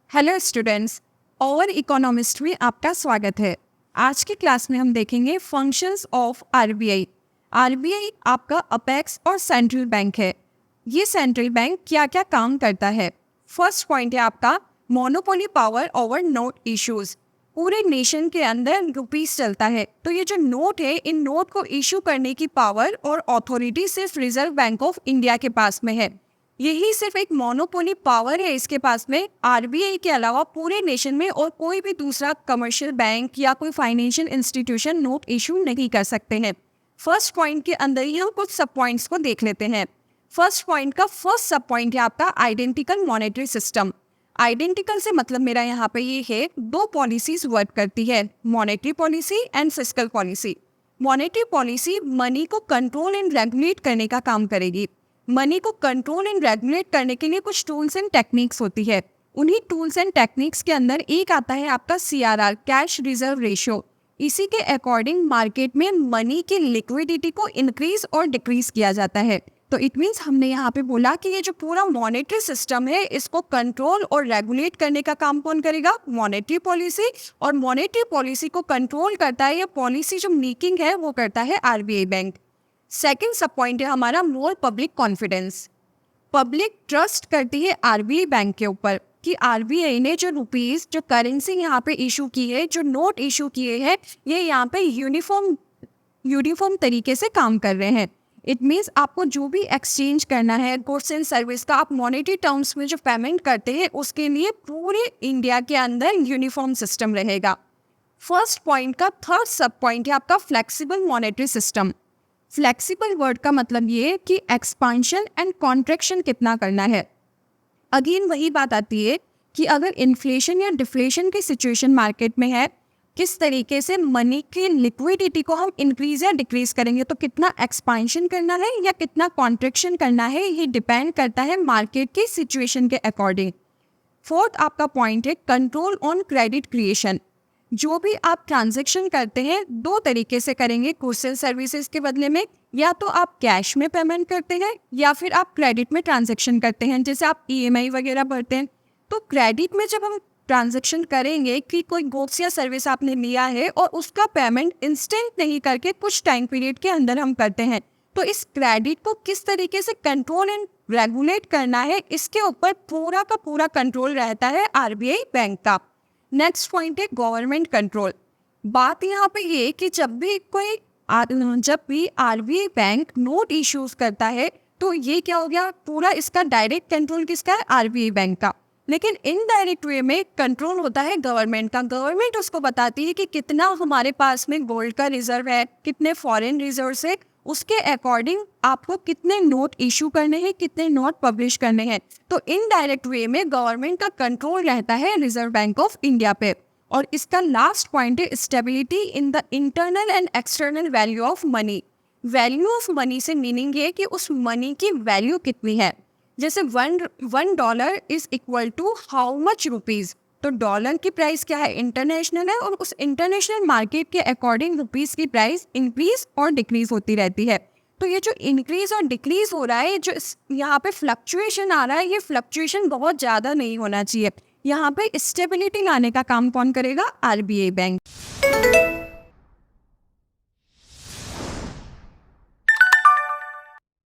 Hello students, और economist में आपका स्वागत है। आज की क्लास में हम देखेंगे फंक्शंस ऑफ आरबीआई। आरबीआई आपका अपेक्स और सेंट्रल बैंक है। ये सेंट्रल बैंक क्या क्या काम करता है। फर्स्ट पॉइंट है आपका monopoly power over note issues. पूरे नेशन के अंदर रुपीस चलता है, तो ये जो नोट है, इन नोट को इशू करने की पावर और अथॉरिटी सिर्फ रिजर्व बैंक ऑफ इंडिया के पास में है। यही सिर्फ एक मोनोपोली पावर है इसके पास में। आरबीआई के अलावा पूरे नेशन में और कोई भी दूसरा कमर्शियल बैंक या कोई फाइनेंशियल इंस्टीट्यूशन नोट इशू नहीं कर सकते हैं। फर्स्ट पॉइंट के अंदर ही हम कुछ सब पॉइंट्स को देख लेते हैं। फर्स्ट पॉइंट का फर्स्ट सब पॉइंट है आपका आइडेंटिकल मॉनेटरी सिस्टम। आइडेंटिकल से मतलब मेरा यहाँ पे ये है, दो पॉलिसीज वर्क करती है, monetary policy and fiscal policy. Monetary policy money को कंट्रोल एंड रेगुलेट करने का काम करेगी। मनी को कंट्रोल एंड रेगुलेट करने के लिए कुछ टूल्स एंड टेक्निक्स होती है। उन्हीं टूल्स एंड टेक्निक्स के अंदर एक आता है आपका CRR, कैश रिजर्व रेशियो। इसी के अकॉर्डिंग मार्केट में मनी की लिक्विडिटी को इंक्रीज और डिक्रीज किया जाता है। तो इट मीन्स हमने यहाँ पे बोला कि ये जो पूरा मॉनेटरी सिस्टम है, इसको कंट्रोल और रेगुलेट करने का काम कौन करेगा? Monetary policy. और मॉनेटरी पॉलिसी को कंट्रोल करता है, या पॉलिसी जो मेकिंग है वो करता है आरबीआई बैंक। सेकेंड सब पॉइंट है हमारा मोर पब्लिक कॉन्फिडेंस। पब्लिक ट्रस्ट करती है आरबीआई बैंक के ऊपर कि आरबीआई ने जो रुपीस, जो करेंसी यहाँ पे इशू की है, जो नोट इशू किए हैं, ये यहाँ पे यूनिफॉर्म तरीके से काम कर रहे हैं। इट मीन्स आपको जो भी एक्सचेंज करना है, गुड्स एंड सर्विस का, आप मॉनेटरी टर्म्स में जो पेमेंट करते हैं, उसके लिए पूरे इंडिया के अंदर यूनिफॉर्म सिस्टम रहेगा। फर्स्ट पॉइंट का थर्ड सब पॉइंट है आपका flexible monetary system. Flexible word का मतलब ये कि एक्सपांशन एंड कॉन्ट्रैक्शन कितना करना है। अगेन वही बात आती है कि अगर इन्फ्लेशन या डिफ्लेशन की सिचुएशन मार्केट में है, किस तरीके से मनी की लिक्विडिटी को हम इंक्रीज या डिक्रीज करेंगे, तो कितना एक्सपांशन करना है या कितना कॉन्ट्रैक्शन करना है, ये डिपेंड करता है मार्केट की सिचुएशन के अकॉर्डिंग। फोर्थ आपका पॉइंट है कंट्रोल ऑन क्रेडिट क्रिएशन। जो भी आप ट्रांजैक्शन करते हैं, दो तरीके से करेंगे गुड्स एंड सर्विसेज के बदले में। या तो आप कैश में पेमेंट करते हैं या फिर आप क्रेडिट में ट्रांजैक्शन करते हैं, जैसे आप EMI वगैरह भरते हैं। तो क्रेडिट में जब हम ट्रांजैक्शन करेंगे कि कोई गुड्स या सर्विस आपने लिया है और उसका पेमेंट इंस्टेंट नहीं करके कुछ टाइम पीरियड के अंदर हम करते हैं, तो इस क्रेडिट को किस तरीके से कंट्रोल एंड रेगुलेट करना है, इसके ऊपर पूरा का पूरा कंट्रोल रहता है आरबीआई बैंक का। नेक्स्ट पॉइंट है गवर्नमेंट कंट्रोल। बात यहाँ पे ये कि जब भी आरबीआई बैंक नोट इश्यूज करता है, तो ये क्या हो गया, पूरा इसका डायरेक्ट कंट्रोल किसका है? आरबीआई बैंक का। लेकिन इनडायरेक्ट वे में कंट्रोल होता है गवर्नमेंट का। गवर्नमेंट उसको बताती है कि कितना हमारे पास में गोल्ड का रिजर्व है, कितने फॉरेन रिजर्व है, उसके अकॉर्डिंग आपको कितने नोट इशू करने हैं, कितने नोट पब्लिश करने हैं। तो इनडायरेक्ट वे में गवर्नमेंट का कंट्रोल रहता है रिजर्व बैंक ऑफ इंडिया पे। और इसका लास्ट पॉइंट है stability in the internal and external value of money. Value of money से मीनिंग ये कि उस मनी की वैल्यू कितनी है। जैसे one dollar is equal to how much rupees. तो डॉलर की प्राइस क्या है? इंटरनेशनल है, और उस इंटरनेशनल मार्केट के अकॉर्डिंग रुपीस की प्राइस इंक्रीज और डिक्रीज होती रहती है। तो ये जो इंक्रीज और डिक्रीज हो रहा है, जो यहाँ पे फ्लक्चुएशन आ रहा है, ये फ्लक्चुएशन बहुत ज़्यादा नहीं होना चाहिए। यहाँ पे स्टेबिलिटी लाने का काम कौन करेगा? RBI bank.